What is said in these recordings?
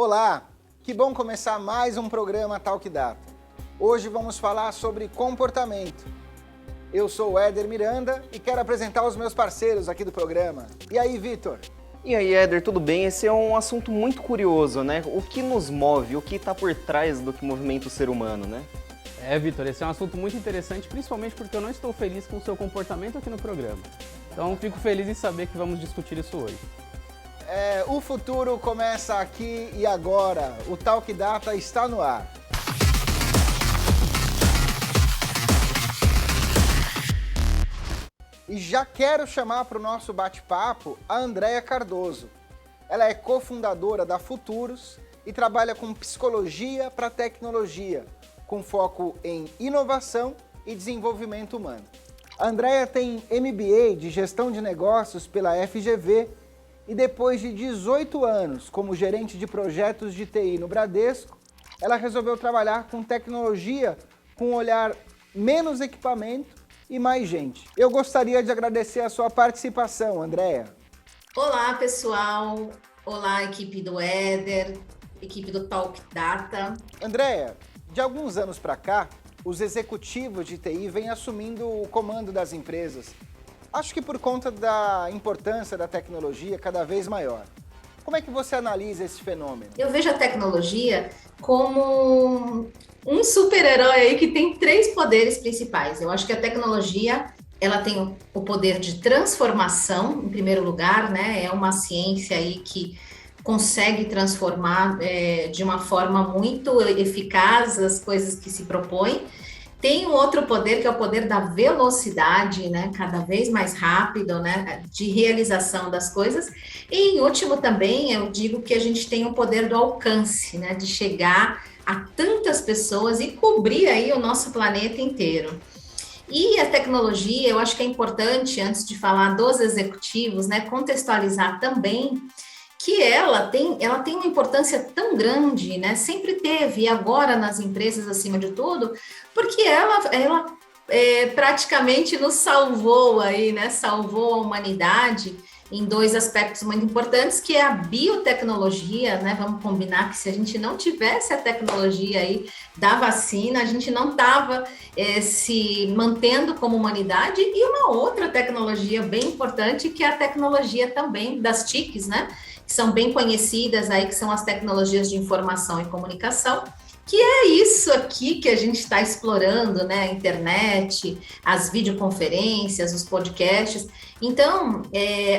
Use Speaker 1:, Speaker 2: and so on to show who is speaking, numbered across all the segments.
Speaker 1: Olá, que bom começar mais um programa Talk Data. Hoje vamos falar sobre comportamento. Eu sou o Éder Miranda e quero apresentar os meus parceiros aqui do programa. E aí, Vitor?
Speaker 2: E aí, Éder, tudo bem? Esse é um assunto muito curioso, né? O que nos move, o que está por trás do que movimenta o ser humano, né?
Speaker 3: Vitor, esse é um assunto muito interessante, principalmente porque eu não estou feliz com o seu comportamento aqui no programa. Então, fico feliz em saber que vamos discutir isso hoje.
Speaker 1: O futuro começa aqui e agora. O Talk Data está no ar. E já quero chamar para o nosso bate-papo a Andréia Cardoso. Ela é cofundadora da Futuros e trabalha com psicologia para tecnologia, com foco em inovação e desenvolvimento humano. A Andréia tem MBA de Gestão de Negócios pela FGV e depois de 18 anos como gerente de projetos de TI no Bradesco, ela resolveu trabalhar com tecnologia com um olhar menos equipamento e mais gente. Eu gostaria de agradecer a sua participação, Andréia.
Speaker 4: Olá, pessoal. Olá, equipe do Éder, equipe do Talk Data.
Speaker 1: Andréia, de alguns anos para cá, os executivos de TI vêm assumindo o comando das empresas. Acho que por conta da importância da tecnologia cada vez maior. Como é que você analisa esse fenômeno?
Speaker 4: Eu vejo a tecnologia como um super-herói aí que tem 3 poderes principais. Eu acho que a tecnologia, ela tem o poder de transformação, em primeiro lugar, né? É uma ciência aí que consegue transformar de uma forma muito eficaz as coisas que se propõe. Tem um outro poder, que é o poder da velocidade, né? Cada vez mais rápido, né? De realização das coisas. E, em último, também, eu digo que a gente tem o poder do alcance, né? De chegar a tantas pessoas e cobrir aí o nosso planeta inteiro. E a tecnologia, eu acho que é importante, antes de falar dos executivos, né? Contextualizar também que ela tem uma importância tão grande, né? Sempre teve, e agora nas empresas acima de tudo, porque ela praticamente nos salvou aí, né? Salvou a humanidade em 2 aspectos muito importantes, que é a biotecnologia, né? Vamos combinar que se a gente não tivesse a tecnologia aí da vacina, a gente não estava se mantendo como humanidade, e uma outra tecnologia bem importante, que é a tecnologia também das TICs, né? Que são bem conhecidas aí, que são as tecnologias de informação e comunicação, que é isso aqui que a gente está explorando, né? A internet, as videoconferências, os podcasts. Então,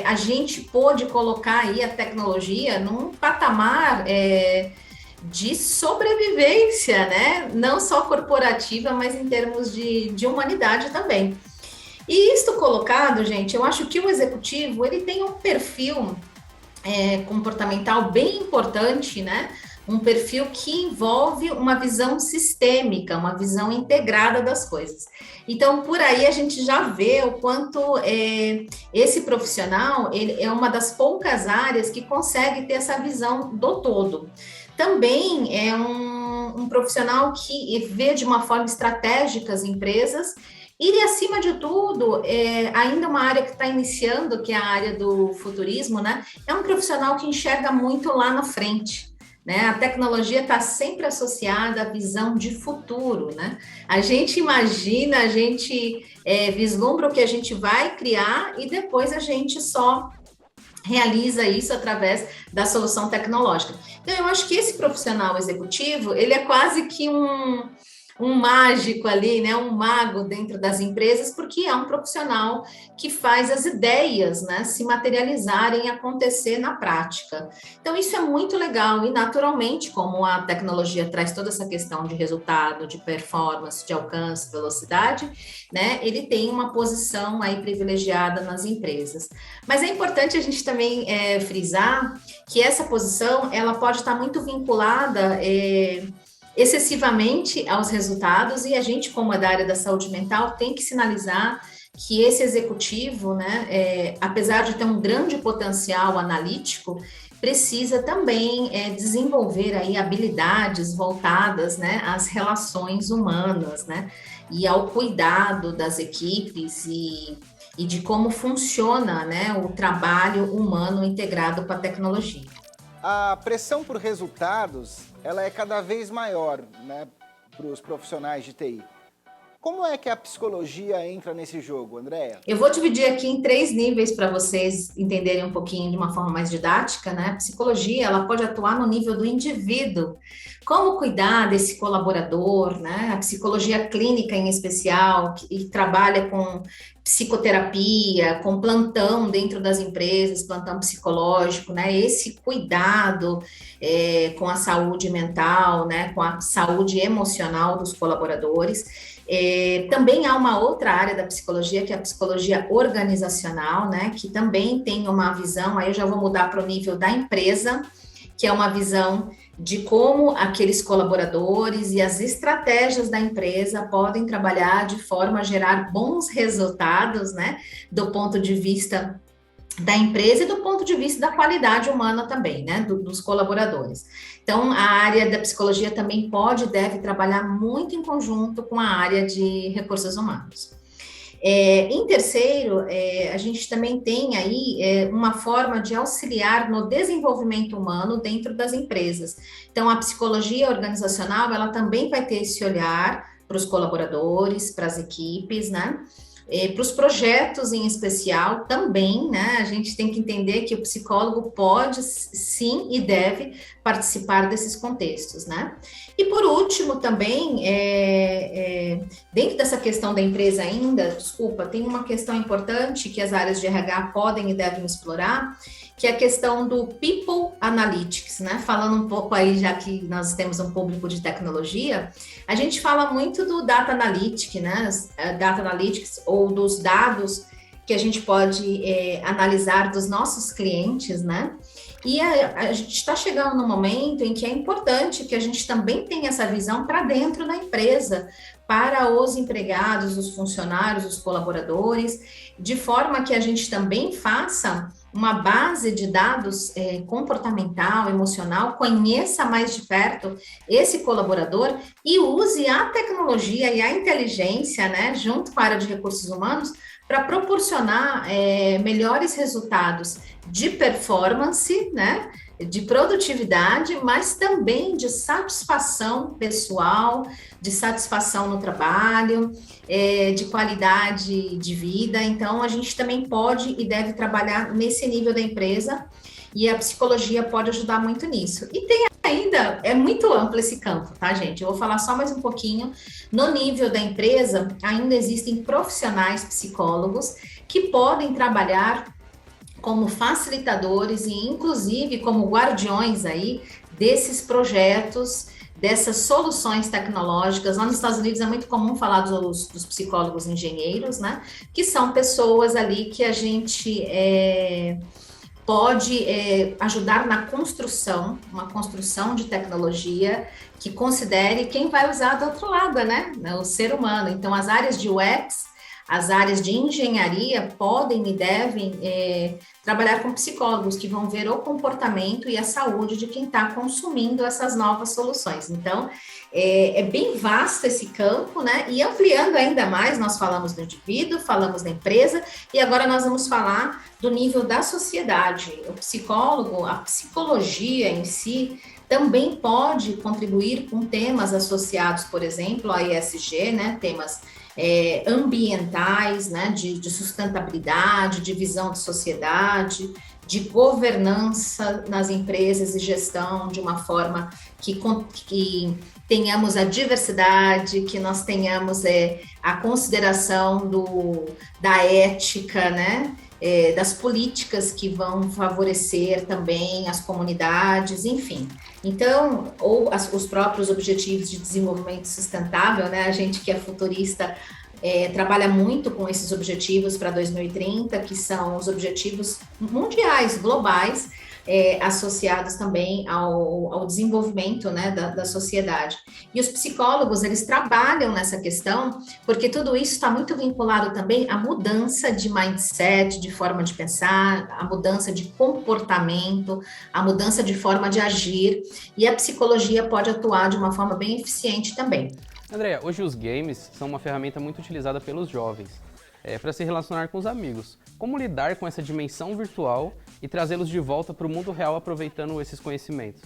Speaker 4: a gente pôde colocar aí a tecnologia num patamar de sobrevivência, né? Não só corporativa, mas em termos de humanidade também. E isto colocado, gente, eu acho que o executivo, ele tem um perfil comportamental bem importante, né? Um perfil que envolve uma visão sistêmica, uma visão integrada das coisas. Então, por aí a gente já vê o quanto esse profissional ele é uma das poucas áreas que consegue ter essa visão do todo. Também é um profissional que vê de uma forma estratégica as empresas. E, acima de tudo, ainda uma área que está iniciando, que é a área do futurismo, né? É um profissional que enxerga muito lá na frente, né? A tecnologia está sempre associada à visão de futuro, né? A gente imagina, a gente vislumbra o que a gente vai criar e depois a gente só realiza isso através da solução tecnológica. Então, eu acho que esse profissional executivo, ele é quase que um mágico ali, né, um mago dentro das empresas, porque é um profissional que faz as ideias, né, se materializarem e acontecer na prática. Então, isso é muito legal e, naturalmente, como a tecnologia traz toda essa questão de resultado, de performance, de alcance, velocidade, né, ele tem uma posição aí privilegiada nas empresas. Mas é importante a gente também frisar que essa posição, ela pode estar muito vinculada excessivamente aos resultados, e a gente, como é da área da saúde mental, tem que sinalizar que esse executivo, né, apesar de ter um grande potencial analítico, precisa também desenvolver aí habilidades voltadas, né, às relações humanas, né, e ao cuidado das equipes e de como funciona, né, o trabalho humano integrado com a tecnologia.
Speaker 1: A pressão por resultados, ela é cada vez maior, né, para os profissionais de TI. Como é que a psicologia entra nesse jogo, Andréa?
Speaker 4: Eu vou dividir aqui em 3 níveis para vocês entenderem um pouquinho de uma forma mais didática, né? A psicologia, ela pode atuar no nível do indivíduo. Como cuidar desse colaborador, né? A psicologia clínica, em especial, que trabalha com psicoterapia, com plantão dentro das empresas, plantão psicológico, né? Esse cuidado com a saúde mental, né? Com a saúde emocional dos colaboradores. Também há uma outra área da psicologia, que é a psicologia organizacional, né, que também tem uma visão, aí eu já vou mudar para o nível da empresa, que é uma visão de como aqueles colaboradores e as estratégias da empresa podem trabalhar de forma a gerar bons resultados, né, do ponto de vista da empresa e do ponto de vista da qualidade humana também, né, dos colaboradores. Então, a área da psicologia também pode e deve trabalhar muito em conjunto com a área de recursos humanos. Em terceiro, a gente também tem aí uma forma de auxiliar no desenvolvimento humano dentro das empresas. Então, a psicologia organizacional, ela também vai ter esse olhar para os colaboradores, para as equipes, né? Para os projetos em especial também, né? A gente tem que entender que o psicólogo pode sim e deve participar desses contextos, né? E por último também, dentro dessa questão da empresa ainda, desculpa, tem uma questão importante que as áreas de RH podem e devem explorar, que é a questão do People Analytics, né? Falando um pouco aí, já que nós temos um público de tecnologia, a gente fala muito do Data Analytics, né? Data Analytics, ou dos dados que a gente pode analisar dos nossos clientes, né? E a gente está chegando no momento em que é importante que a gente também tenha essa visão para dentro da empresa, para os empregados, os funcionários, os colaboradores, de forma que a gente também faça uma base de dados comportamental, emocional, conheça mais de perto esse colaborador e use a tecnologia e a inteligência, né, junto com a área de recursos humanos, para proporcionar melhores resultados de performance, né, de produtividade, mas também de satisfação pessoal, de satisfação no trabalho, de qualidade de vida. Então, a gente também pode e deve trabalhar nesse nível da empresa, e a psicologia pode ajudar muito nisso. E tem ainda, é muito amplo esse campo, tá, gente? Eu vou falar só mais um pouquinho. No nível da empresa, ainda existem profissionais psicólogos que podem trabalhar como facilitadores e, inclusive, como guardiões aí desses projetos, dessas soluções tecnológicas. Lá nos Estados Unidos é muito comum falar dos psicólogos engenheiros, né? Que são pessoas ali que a gente pode ajudar na construção, uma construção de tecnologia que considere quem vai usar do outro lado, né? O ser humano. Então, as áreas de UX, as áreas de engenharia podem e devem trabalhar com psicólogos que vão ver o comportamento e a saúde de quem está consumindo essas novas soluções. Então, é bem vasto esse campo, né? E ampliando ainda mais, nós falamos do indivíduo, falamos da empresa, e agora nós vamos falar do nível da sociedade. O psicólogo, a psicologia em si, também pode contribuir com temas associados, por exemplo, à ESG, né? Temas ambientais, né, de sustentabilidade, de visão de sociedade, de governança nas empresas e gestão de uma forma que tenhamos a diversidade, que nós tenhamos a consideração da ética, né, das políticas que vão favorecer também as comunidades, enfim. Então, os próprios objetivos de desenvolvimento sustentável, né? A gente que é futurista trabalha muito com esses objetivos para 2030, que são os objetivos mundiais, globais, associados também ao desenvolvimento, né, da sociedade. E os psicólogos, eles trabalham nessa questão, porque tudo isso está muito vinculado também à mudança de mindset, de forma de pensar, à mudança de comportamento, à mudança de forma de agir, e a psicologia pode atuar de uma forma bem eficiente também.
Speaker 3: Andréa, hoje os games são uma ferramenta muito utilizada pelos jovens para se relacionar com os amigos. Como lidar com essa dimensão virtual e trazê-los de volta para o mundo real aproveitando esses conhecimentos?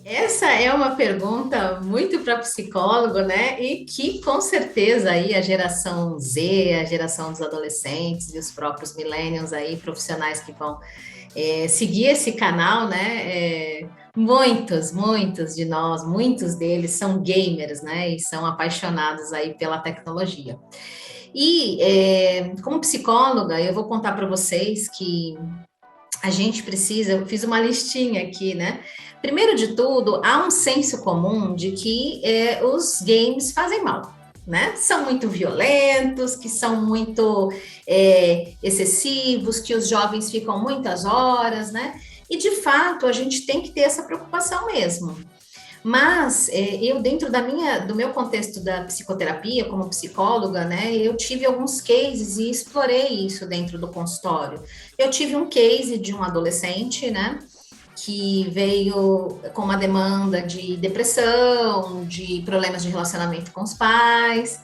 Speaker 4: Essa é uma pergunta muito para psicólogo, né? E que com certeza aí a geração Z, a geração dos adolescentes e os próprios millennials aí, profissionais que vão seguir esse canal, né? Muitos de nós, muitos deles são gamers, né? E são apaixonados aí pela tecnologia. E como psicóloga, eu vou contar para vocês que a gente precisa, eu fiz uma listinha aqui, né? Primeiro de tudo, há um senso comum de que os games fazem mal, né? São muito violentos, que são muito excessivos, que os jovens ficam muitas horas, né? E, de fato, a gente tem que ter essa preocupação mesmo. Mas eu, dentro do meu contexto da psicoterapia, como psicóloga, né, eu tive alguns cases e explorei isso dentro do consultório. Eu tive um case de um adolescente, né, que veio com uma demanda de depressão, de problemas de relacionamento com os pais,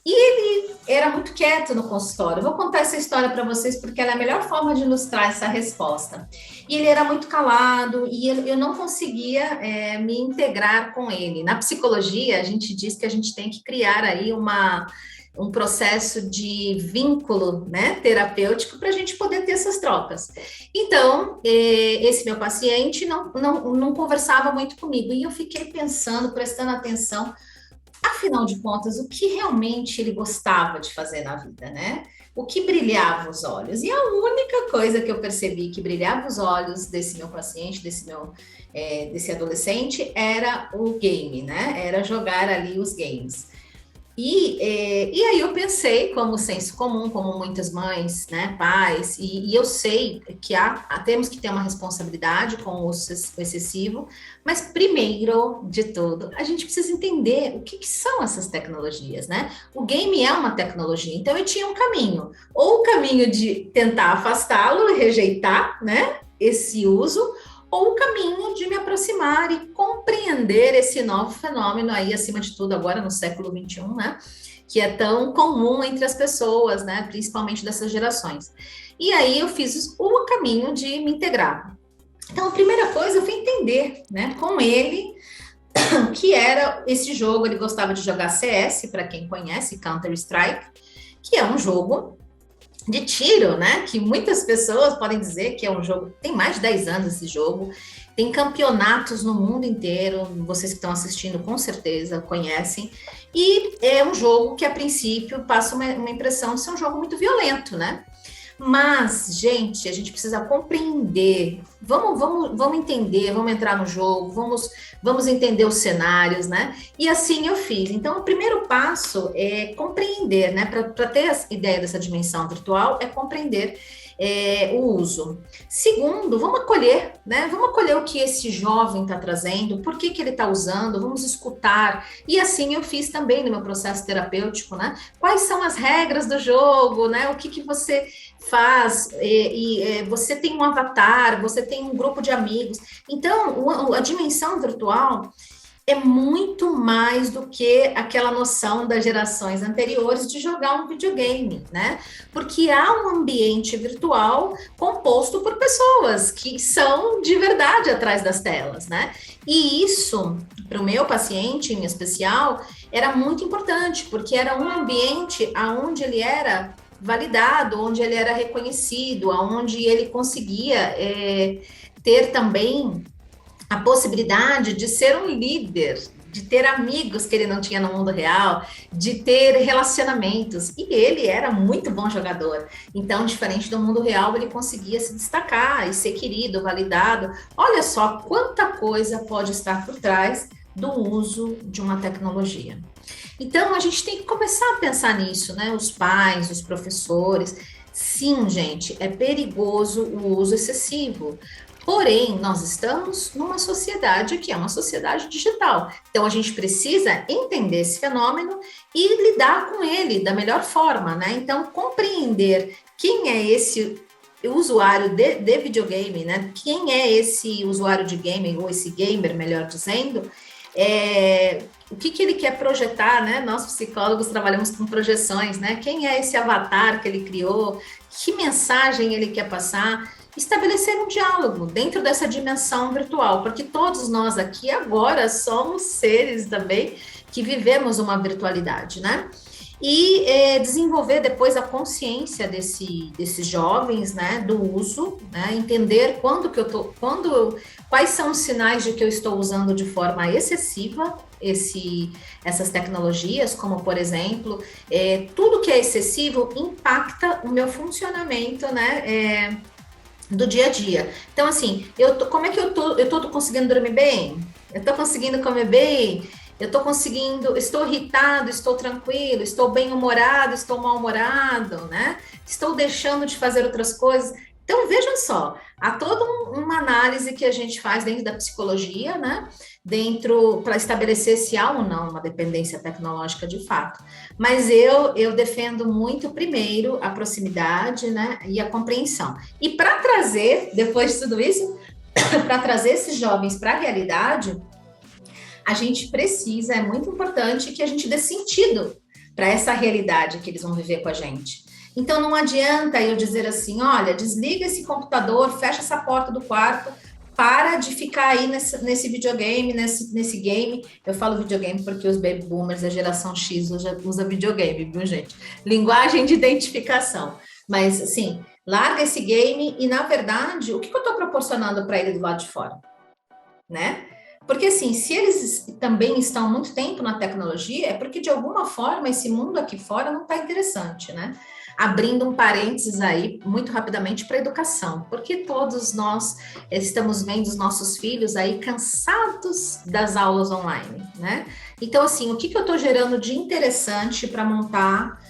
Speaker 4: e ele era muito quieto no consultório. Vou contar essa história para vocês porque ela é a melhor forma de ilustrar essa resposta. E ele era muito calado e eu não conseguia me integrar com ele. Na psicologia, a gente diz que a gente tem que criar aí um processo de vínculo, né, terapêutico para a gente poder ter essas trocas. Então, esse meu paciente não conversava muito comigo e eu fiquei pensando, prestando atenção. Afinal de contas, o que realmente ele gostava de fazer na vida, né? O que brilhava os olhos. E a única coisa que eu percebi que brilhava os olhos desse meu paciente, desse adolescente, era o game, né? Era jogar ali os games. E aí eu pensei, como senso comum, como muitas mães, né, pais, e eu sei que temos que ter uma responsabilidade com o uso excessivo, mas primeiro de tudo, a gente precisa entender o que são essas tecnologias, né? O game é uma tecnologia, então eu tinha um caminho, ou o caminho de tentar afastá-lo e rejeitar, né, esse uso, ou o caminho de me aproximar e compreender esse novo fenômeno aí, acima de tudo, agora no século XXI, né? Que é tão comum entre as pessoas, né? Principalmente dessas gerações. E aí eu fiz o caminho de me integrar. Então, a primeira coisa foi entender, né, com ele, o que era esse jogo. Ele gostava de jogar CS, para quem conhece, Counter-Strike, que é um jogo de tiro, né? Que muitas pessoas podem dizer que é um jogo, tem mais de 10 anos esse jogo, tem campeonatos no mundo inteiro, vocês que estão assistindo com certeza conhecem, e é um jogo que a princípio passa uma impressão de ser um jogo muito violento, né? Mas, gente, a gente precisa compreender, vamos entender, vamos entrar no jogo, vamos entender os cenários, né? E assim eu fiz. Então, o primeiro passo é compreender, né? Para ter a ideia dessa dimensão virtual, é compreender o uso. Segundo, vamos acolher, né? Vamos acolher o que esse jovem está trazendo, por que ele está usando, vamos escutar. E assim eu fiz também no meu processo terapêutico, né? Quais são as regras do jogo, né? O que você faz, você tem um avatar, você tem um grupo de amigos. Então, a dimensão virtual é muito mais do que aquela noção das gerações anteriores de jogar um videogame, né? Porque há um ambiente virtual composto por pessoas que são de verdade atrás das telas, né? E isso, para o meu paciente em especial, era muito importante, porque era um ambiente onde ele era validado, onde ele era reconhecido, onde ele conseguia ter também a possibilidade de ser um líder, de ter amigos que ele não tinha no mundo real, de ter relacionamentos. E ele era muito bom jogador. Então, diferente do mundo real, ele conseguia se destacar e ser querido, validado. Olha só quanta coisa pode estar por trás do uso de uma tecnologia. Então, a gente tem que começar a pensar nisso, né? Os pais, os professores. Sim, gente, é perigoso o uso excessivo. Porém, nós estamos numa sociedade que é uma sociedade digital. Então, a gente precisa entender esse fenômeno e lidar com ele da melhor forma, né? Então, compreender quem é esse usuário de videogame, né? Quem é esse usuário de game, ou esse gamer, melhor dizendo, o que ele quer projetar, né? Nós, psicólogos, trabalhamos com projeções, né? Quem é esse avatar que ele criou? Que mensagem ele quer passar? estabelecer um diálogo dentro dessa dimensão virtual, porque todos nós aqui agora somos seres também que vivemos uma virtualidade, né? E desenvolver depois a consciência desses jovens, né, do uso, né, entender quais são os sinais de que eu estou usando de forma excessiva essas tecnologias, como por exemplo, tudo que é excessivo impacta o meu funcionamento, né, do dia a dia. Então, assim, como é que eu tô conseguindo dormir bem? Eu tô conseguindo comer bem? Estou irritado, estou tranquilo, estou bem-humorado, estou mal-humorado, né? Estou deixando de fazer outras coisas. Então, vejam só, há toda uma análise que a gente faz dentro da psicologia, né? Para estabelecer se há ou não uma dependência tecnológica de fato. Mas eu defendo muito, primeiro, a proximidade, né? E a compreensão. E para trazer, depois de tudo isso, para trazer esses jovens para a realidade, a gente precisa, é muito importante que a gente dê sentido para essa realidade que eles vão viver com a gente. Então, não adianta eu dizer assim, olha, desliga esse computador, fecha essa porta do quarto, para de ficar aí nesse videogame, nesse game. Eu falo videogame porque os baby boomers, a geração X, usa videogame, viu, gente? Linguagem de identificação. Mas, assim, larga esse game e, na verdade, o que eu estou proporcionando para ele do lado de fora? Né? Porque, assim, se eles também estão há muito tempo na tecnologia, é porque, de alguma forma, esse mundo aqui fora não está interessante, né? Abrindo um parênteses aí, muito rapidamente, para a educação, porque todos nós estamos vendo os nossos filhos aí cansados das aulas online, né? Então, assim, o que eu estou gerando de interessante para montar,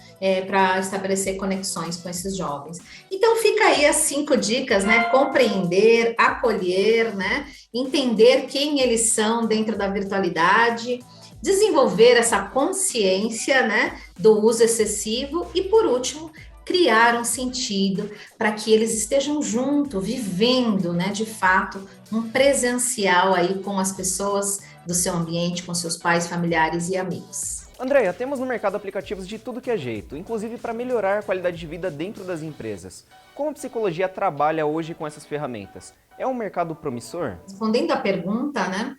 Speaker 4: para estabelecer conexões com esses jovens? Então, fica aí as 5 dicas, né? Compreender, acolher, né? Entender quem eles são dentro da virtualidade, desenvolver essa consciência, né, do uso excessivo e, por último, criar um sentido para que eles estejam juntos, vivendo, né, de fato, um presencial aí com as pessoas do seu ambiente, com seus pais, familiares e amigos.
Speaker 2: Andréia, temos no mercado aplicativos de tudo que é jeito, inclusive para melhorar a qualidade de vida dentro das empresas. Como a psicologia trabalha hoje com essas ferramentas? É um mercado promissor?
Speaker 4: Respondendo à pergunta, né?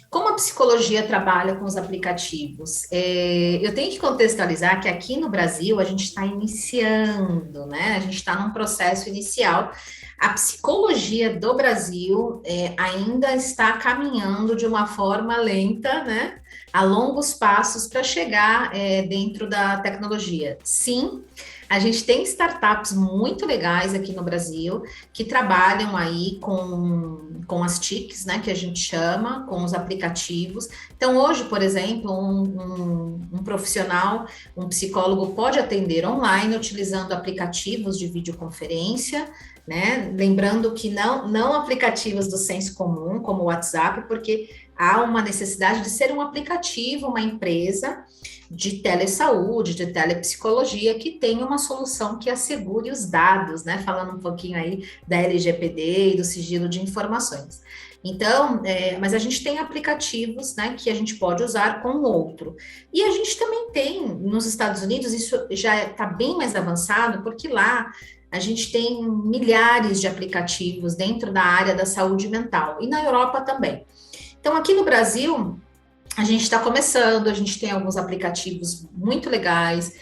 Speaker 4: Como a psicologia trabalha com os aplicativos? Eu tenho que contextualizar que aqui no Brasil a gente está iniciando, né? A gente está num processo inicial. A psicologia do Brasil ainda está caminhando de uma forma lenta, né? A longos passos para chegar dentro da tecnologia. Sim, a gente tem startups muito legais aqui no Brasil que trabalham aí com as TICs, né, que a gente chama, com os aplicativos. Então, hoje, por exemplo, um profissional, um psicólogo pode atender online utilizando aplicativos de videoconferência, né? Lembrando que não aplicativos do senso comum, como o WhatsApp, porque há uma necessidade de ser um aplicativo, uma empresa de telesaúde, de telepsicologia, que tenha uma solução que assegure os dados, né? Falando um pouquinho aí da LGPD e do sigilo de informações. Então, mas a gente tem aplicativos, né, que a gente pode usar com o outro. E a gente também tem, nos Estados Unidos, isso já está bem mais avançado, porque lá a gente tem milhares de aplicativos dentro da área da saúde mental, e na Europa também. Então, aqui no Brasil, a gente está começando, a gente tem alguns aplicativos muito legais.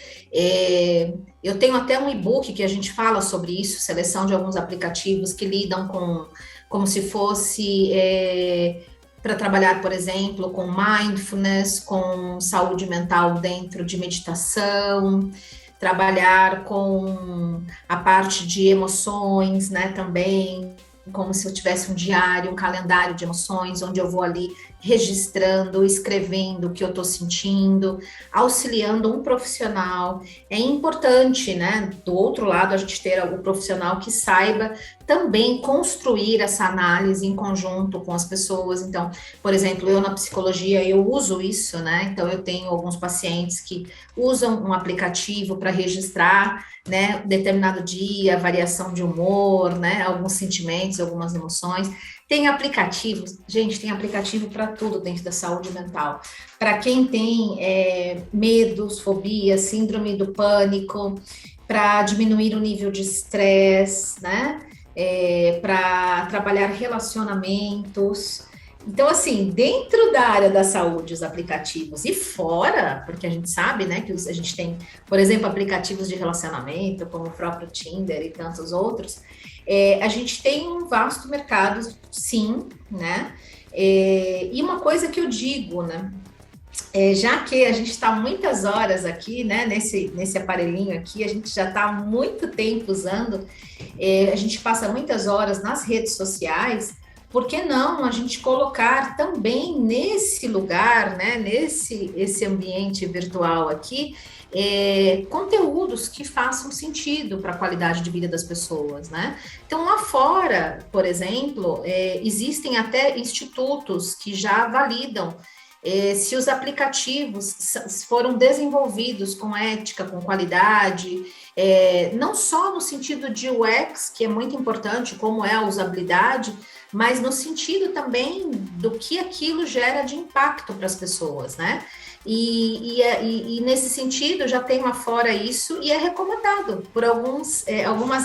Speaker 4: Eu tenho até um e-book que a gente fala sobre isso, seleção de alguns aplicativos que lidam como se fosse para trabalhar, por exemplo, com mindfulness, com saúde mental dentro de meditação, trabalhar com a parte de emoções, né, também, como se eu tivesse um diário, um calendário de emoções, onde eu vou ali registrando, escrevendo o que eu estou sentindo, auxiliando um profissional. É importante, né, do outro lado, a gente ter o profissional que saiba também construir essa análise em conjunto com as pessoas. Então, por exemplo, eu na psicologia, eu uso isso, né, então eu tenho alguns pacientes que usam um aplicativo para registrar, né, determinado dia, variação de humor, né, alguns sentimentos, algumas emoções. Tem aplicativos, gente, tem aplicativo para tudo dentro da saúde mental. Para quem tem medos, fobias, síndrome do pânico, para diminuir o nível de estresse, né? para trabalhar relacionamentos. Então, assim, dentro da área da saúde, os aplicativos e fora, porque a gente sabe, né, que a gente tem, por exemplo, aplicativos de relacionamento, como o próprio Tinder e tantos outros, a gente tem um vasto mercado, sim, né? E uma coisa que eu digo, né? Já que a gente está muitas horas aqui, né, nesse aparelhinho aqui, a gente já está há muito tempo usando, a gente passa muitas horas nas redes sociais, por que não a gente colocar também nesse lugar, né, esse ambiente virtual aqui, conteúdos que façam sentido para a qualidade de vida das pessoas, né? Então, lá fora, por exemplo, existem até institutos que já validam se os aplicativos foram desenvolvidos com ética, com qualidade, não só no sentido de UX, que é muito importante, como é a usabilidade, mas no sentido também do que aquilo gera de impacto para as pessoas, né? E nesse sentido, já tem lá fora isso e é recomendado por algumas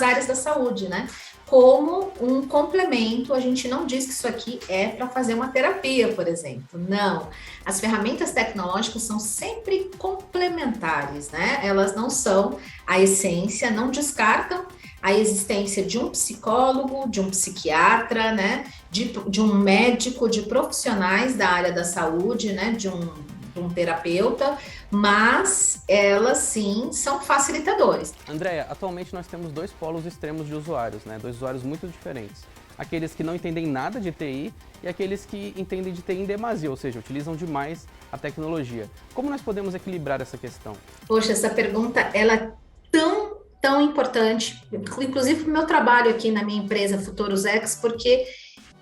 Speaker 4: áreas da saúde, né? Como um complemento, a gente não diz que isso aqui é para fazer uma terapia, por exemplo. Não. As ferramentas tecnológicas são sempre complementares, né? Elas não são a essência, não descartam a existência de um psicólogo, de um psiquiatra, né? De um médico, de profissionais da área da saúde, né? De um terapeuta, mas elas sim são facilitadores.
Speaker 3: Andréia, atualmente nós temos dois polos extremos de usuários, né? Dois usuários muito diferentes. Aqueles que não entendem nada de TI e aqueles que entendem de TI em demasia, ou seja, utilizam demais a tecnologia. Como nós podemos equilibrar essa questão?
Speaker 4: Poxa, essa pergunta, ela é tão importante, inclusive para o meu trabalho aqui na minha empresa Futuros X, porque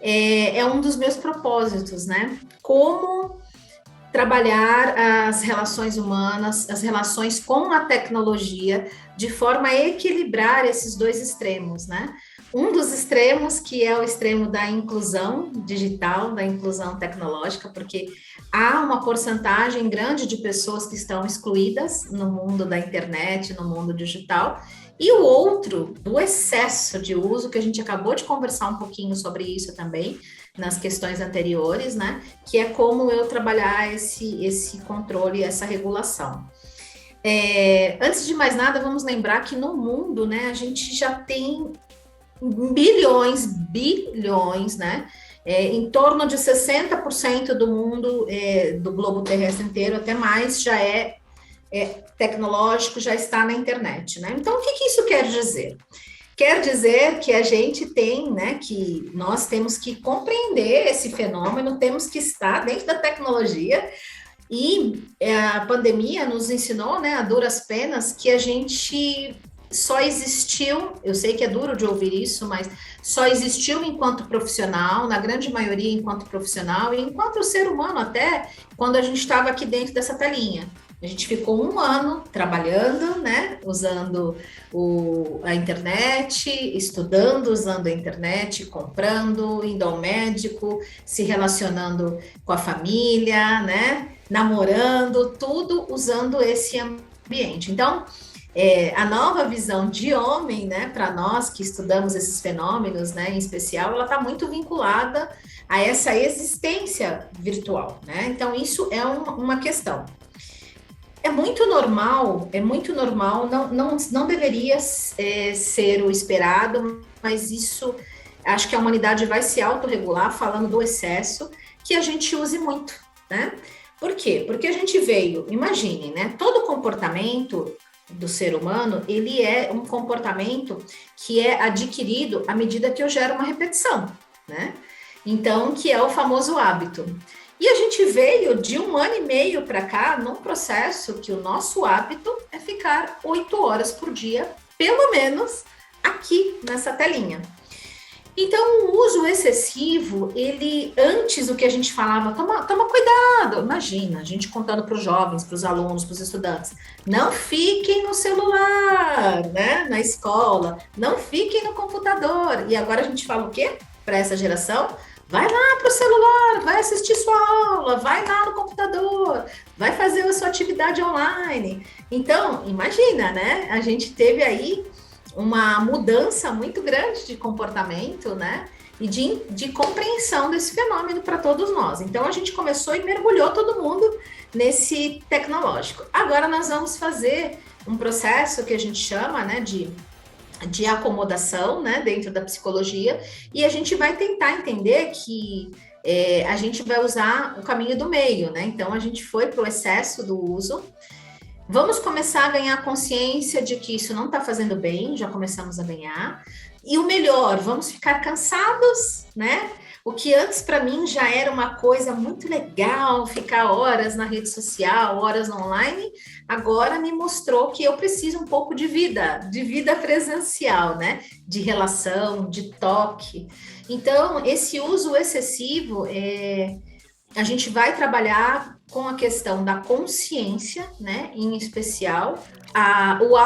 Speaker 4: é um dos meus propósitos, né? Como trabalhar as relações humanas, as relações com a tecnologia, de forma a equilibrar esses dois extremos, né? Um dos extremos, que é o extremo da inclusão digital, da inclusão tecnológica, porque há uma porcentagem grande de pessoas que estão excluídas no mundo da internet, no mundo digital, e o outro, do excesso de uso, que a gente acabou de conversar um pouquinho sobre isso também, nas questões anteriores, né? Que é como eu trabalhar esse controle, essa regulação. Antes de mais nada, vamos lembrar que no mundo, né, a gente já tem bilhões, né? Em torno de 60% do mundo, do globo terrestre inteiro, até mais, já é tecnológico, já está na internet, né? Então, o que isso quer dizer? Quer dizer que a gente tem, né, que nós temos que compreender esse fenômeno, temos que estar dentro da tecnologia, e a pandemia nos ensinou, né, a duras penas, que a gente só existiu, eu sei que é duro de ouvir isso, mas só existiu enquanto profissional, na grande maioria enquanto profissional, e enquanto ser humano até, quando a gente estava aqui dentro dessa telinha. A gente ficou 1 ano trabalhando, né, usando a internet, estudando usando a internet, comprando, indo ao médico, se relacionando com a família, né, namorando, tudo usando esse ambiente. Então, a nova visão de homem, né, para nós que estudamos esses fenômenos, né, em especial, ela está muito vinculada a essa existência virtual, né? Então, isso é uma questão. É muito normal, não deveria ser o esperado, mas isso, acho que a humanidade vai se autorregular, falando do excesso, que a gente use muito, né? Por quê? Porque a gente veio, imaginem, né? Todo comportamento do ser humano, ele é um comportamento que é adquirido à medida que eu gero uma repetição, né? Então, que é o famoso hábito. E a gente veio de 1 ano e meio para cá num processo que o nosso hábito é ficar 8 horas por dia, pelo menos, aqui nessa telinha. Então, o uso excessivo, ele, antes o que a gente falava, toma cuidado, imagina, a gente contando para os jovens, para os alunos, para os estudantes, não fiquem no celular, né, na escola, não fiquem no computador. E agora a gente fala o quê para essa geração? Vai lá para o celular, vai assistir sua aula, vai lá no computador, vai fazer a sua atividade online. Então, imagina, né? A gente teve aí uma mudança muito grande de comportamento, né? E de compreensão desse fenômeno para todos nós. Então, a gente começou e mergulhou todo mundo nesse tecnológico. Agora, nós vamos fazer um processo que a gente chama, né, de acomodação, né, dentro da psicologia, e a gente vai tentar entender que a gente vai usar o caminho do meio, né? Então, a gente foi para o excesso do uso. Vamos começar a ganhar consciência de que isso não está fazendo bem, já começamos a ganhar. E o melhor, vamos ficar cansados, né? O que antes para mim já era uma coisa muito legal, ficar horas na rede social, horas online, agora me mostrou que eu preciso um pouco de vida presencial, né? De relação, de toque. Então, esse uso excessivo, a gente vai trabalhar com a questão da consciência, né? Em especial, o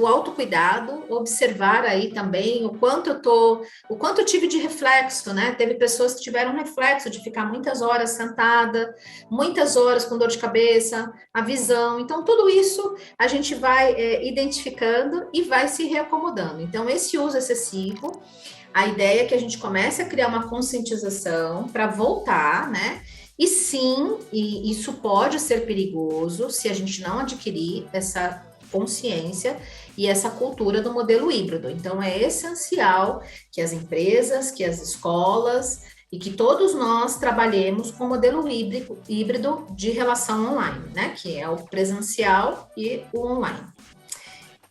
Speaker 4: autocuidado, observar aí também o quanto eu tive de reflexo, né? Teve pessoas que tiveram reflexo de ficar muitas horas sentada, muitas horas com dor de cabeça, a visão. Então, tudo isso a gente vai identificando e vai se reacomodando. Então, esse uso excessivo, a ideia é que a gente comece a criar uma conscientização para voltar, né? E sim, e isso pode ser perigoso se a gente não adquirir essa consciência e essa cultura do modelo híbrido. Então, é essencial que as empresas, que as escolas e que todos nós trabalhemos com o modelo híbrido de relação online, né? Que é o presencial e o online.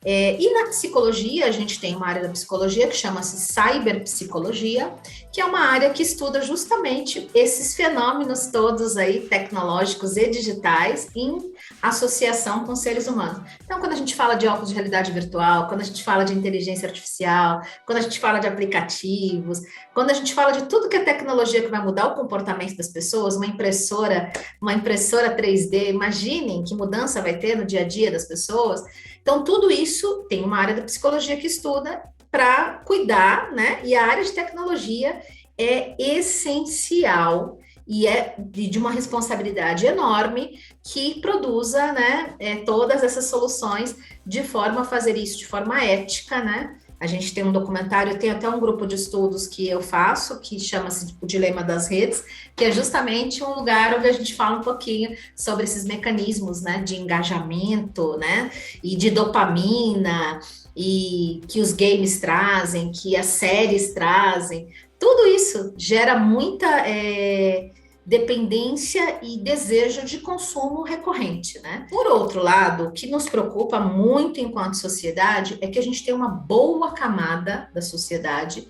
Speaker 4: E na psicologia, a gente tem uma área da psicologia que chama-se cyberpsicologia, que é uma área que estuda justamente esses fenômenos todos aí tecnológicos e digitais em associação com seres humanos. Então, quando a gente fala de óculos de realidade virtual, quando a gente fala de inteligência artificial, quando a gente fala de aplicativos, quando a gente fala de tudo que é tecnologia que vai mudar o comportamento das pessoas, uma impressora 3D, imaginem que mudança vai ter no dia a dia das pessoas. Então, tudo isso tem uma área da psicologia que estuda para cuidar, né? E a área de tecnologia é essencial e é de uma responsabilidade enorme que produza, né, todas essas soluções de forma a fazer isso de forma ética, né? A gente tem um documentário, tem até um grupo de estudos que eu faço, que chama-se O Dilema das Redes, que é justamente um lugar onde a gente fala um pouquinho sobre esses mecanismos, né, de engajamento, né, e de dopamina, e que os games trazem, que as séries trazem. Tudo isso gera muita dependência e desejo de consumo recorrente, né? Por outro lado, o que nos preocupa muito enquanto sociedade é que a gente tem uma boa camada da sociedade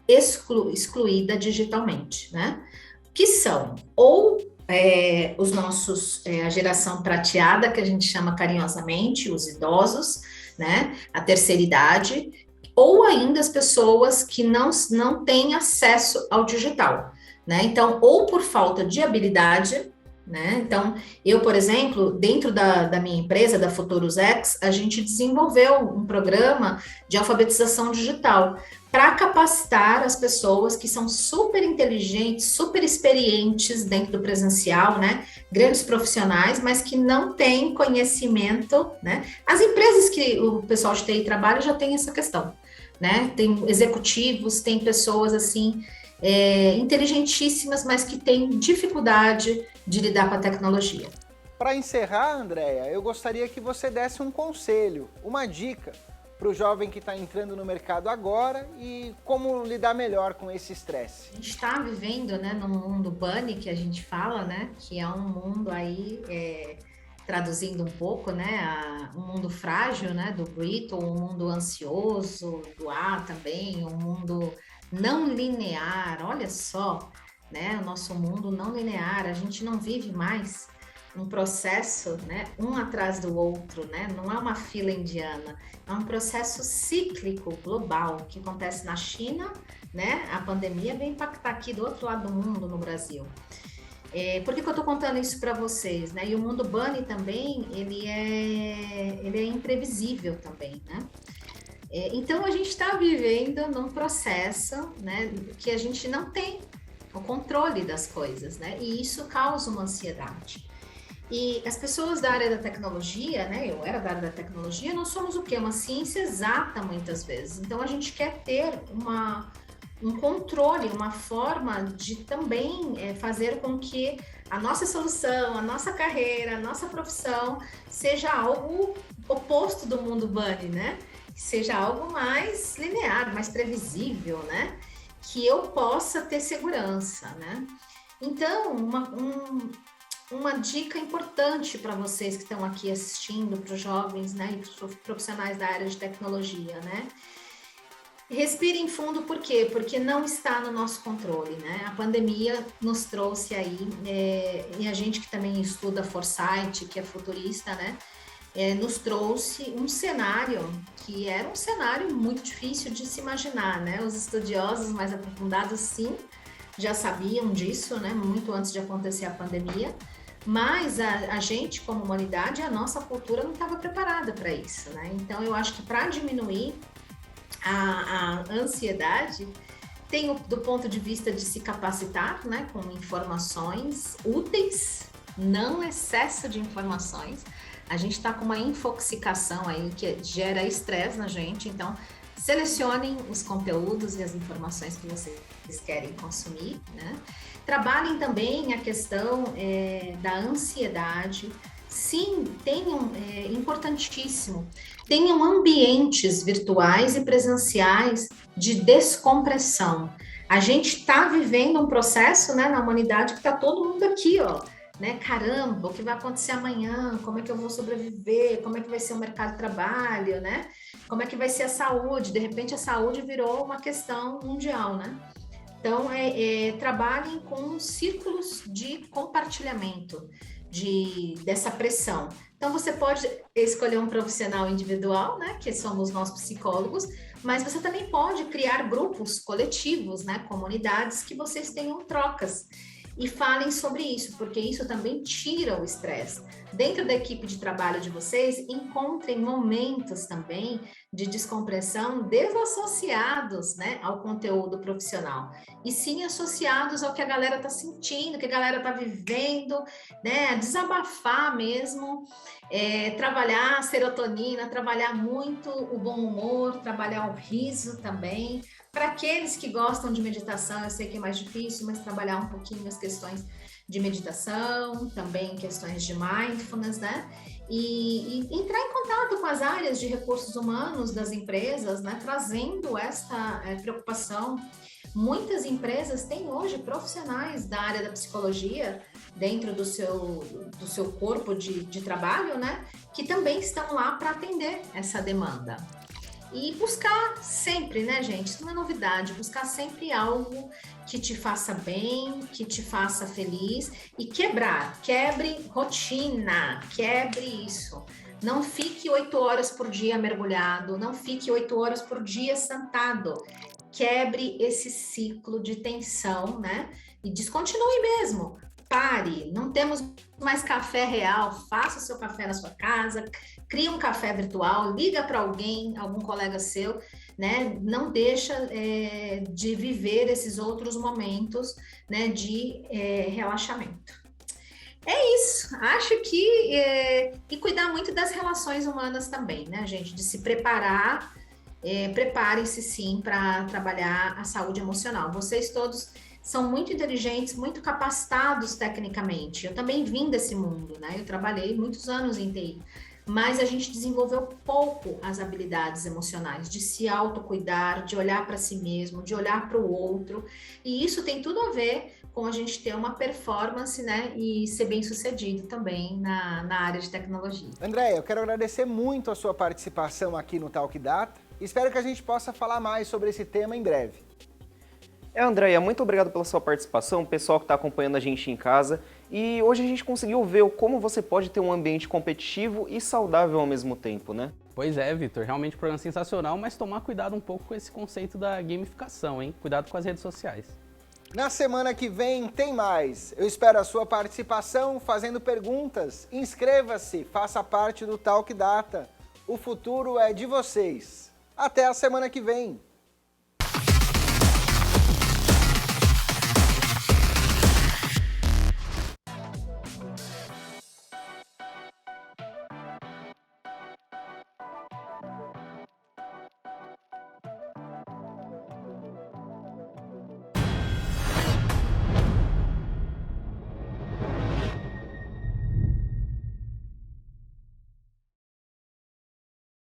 Speaker 4: excluída digitalmente, né? Que são ou os nossos, a geração prateada, que a gente chama carinhosamente, os idosos, né? A terceira idade, ou ainda as pessoas que não têm acesso ao digital, né? Então, ou por falta de habilidade, né? Então, eu, por exemplo, dentro da minha empresa, da Futurus X, a gente desenvolveu um programa de alfabetização digital para capacitar as pessoas que são super inteligentes, super experientes dentro do presencial, né? Grandes profissionais, mas que não têm conhecimento, né? As empresas que o pessoal de TI trabalha já tem essa questão, né? Tem executivos, tem pessoas assim inteligentíssimas, mas que têm dificuldade de lidar com a tecnologia.
Speaker 1: Para encerrar, Andréia, eu gostaria que você desse um conselho, uma dica para o jovem que está entrando no mercado agora e como lidar melhor com esse estresse.
Speaker 4: A gente está vivendo, né, num mundo bunny, que a gente fala, né, que é um mundo aí, traduzindo um pouco, né, um mundo frágil, né, do Brittle, um mundo ansioso, do A também, um mundo não linear. Olha só, né, o nosso mundo não linear, a gente não vive mais um processo, né, um atrás do outro, né, não é uma fila indiana, é um processo cíclico global que acontece na China, né, a pandemia vem impactar aqui do outro lado do mundo, no Brasil. Por que eu estou contando isso para vocês, né? E o mundo bunny também, ele é imprevisível também, né? Então, a gente está vivendo num processo, né, que a gente não tem o controle das coisas, né? E isso causa uma ansiedade. E as pessoas da área da tecnologia, né? Eu era da área da tecnologia, nós somos o quê? Uma ciência exata muitas vezes. Então a gente quer ter um controle, uma forma de também fazer com que a nossa solução, a nossa carreira, a nossa profissão seja algo oposto do mundo bunny, né? Seja algo mais linear, mais previsível, né? Que eu possa ter segurança, né? Então, uma dica importante para vocês que estão aqui assistindo, para os jovens, né, e para os profissionais da área de tecnologia, né? Respirem fundo, por quê? Porque não está no nosso controle, né? A pandemia nos trouxe aí, e a gente que também estuda Foresight, que é futurista, né? Nos trouxe um cenário que era um cenário muito difícil de se imaginar, né? Os estudiosos mais aprofundados, sim, já sabiam disso, né? Muito antes de acontecer a pandemia, mas a gente, como humanidade, a nossa cultura não estava preparada para isso, né? Então, eu acho que para diminuir a ansiedade, tem do ponto de vista de se capacitar, né? Com informações úteis, não excesso de informações. A gente está com uma infoxicação aí que gera estresse na gente, então selecionem os conteúdos e as informações que vocês querem consumir, né? Trabalhem também a questão da ansiedade. Sim, importantíssimo, tenham ambientes virtuais e presenciais de descompressão. A gente está vivendo um processo, né, na humanidade que está todo mundo aqui, ó, né? Caramba, o que vai acontecer amanhã? Como é que eu vou sobreviver? Como é que vai ser o mercado de trabalho, né? Como é que vai ser a saúde? De repente a saúde virou uma questão mundial, né? Então, trabalhem com círculos de compartilhamento dessa pressão. Então, você pode escolher um profissional individual, né, que somos nós psicólogos, mas você também pode criar grupos coletivos, né, comunidades que vocês tenham trocas e falem sobre isso, porque isso também tira o estresse. Dentro da equipe de trabalho de vocês, encontrem momentos também de descompressão desassociados, né, ao conteúdo profissional, e sim associados ao que a galera está sentindo, o que a galera está vivendo, né, desabafar mesmo, trabalhar a serotonina, trabalhar muito o bom humor, trabalhar o riso também. Para aqueles que gostam de meditação, eu sei que é mais difícil, mas trabalhar um pouquinho as questões de meditação, também questões de mindfulness, né? E entrar em contato com as áreas de recursos humanos das empresas, né? Trazendo essa preocupação. Muitas empresas têm hoje profissionais da área da psicologia dentro do seu corpo de trabalho, né? Que também estão lá para atender essa demanda. E buscar sempre, né, gente? Isso não é novidade. Buscar sempre algo que te faça bem, que te faça feliz e quebre rotina, quebre isso. Não fique 8 horas por dia mergulhado, não fique 8 horas por dia sentado. Quebre esse ciclo de tensão, né? E descontinue mesmo. Pare, não temos mais café real, faça o seu café na sua casa, crie um café virtual, liga para algum colega seu, né? Não deixa de viver esses outros momentos, né, de relaxamento. É isso, acho que... e cuidar muito das relações humanas também, né, gente? De se preparar, preparem-se sim para trabalhar a saúde emocional. Vocês todos são muito inteligentes, muito capacitados tecnicamente. Eu também vim desse mundo, né? Eu trabalhei muitos anos em TI, mas a gente desenvolveu pouco as habilidades emocionais, de se autocuidar, de olhar para si mesmo, de olhar para o outro, e isso tem tudo a ver com a gente ter uma performance, né, e ser bem-sucedido também na área de tecnologia.
Speaker 1: Andréia, eu quero agradecer muito a sua participação aqui no Talk Data, e espero que a gente possa falar mais sobre esse tema em breve.
Speaker 2: Andréia, muito obrigado pela sua participação, pessoal que está acompanhando a gente em casa. E hoje a gente conseguiu ver como você pode ter um ambiente competitivo e saudável ao mesmo tempo, né?
Speaker 3: Pois é, Vitor, realmente um programa sensacional, mas tomar cuidado um pouco com esse conceito da gamificação, hein? Cuidado com as redes sociais.
Speaker 1: Na semana que vem tem mais. Eu espero a sua participação fazendo perguntas. Inscreva-se, faça parte do Talk Data. O futuro é de vocês. Até a semana que vem.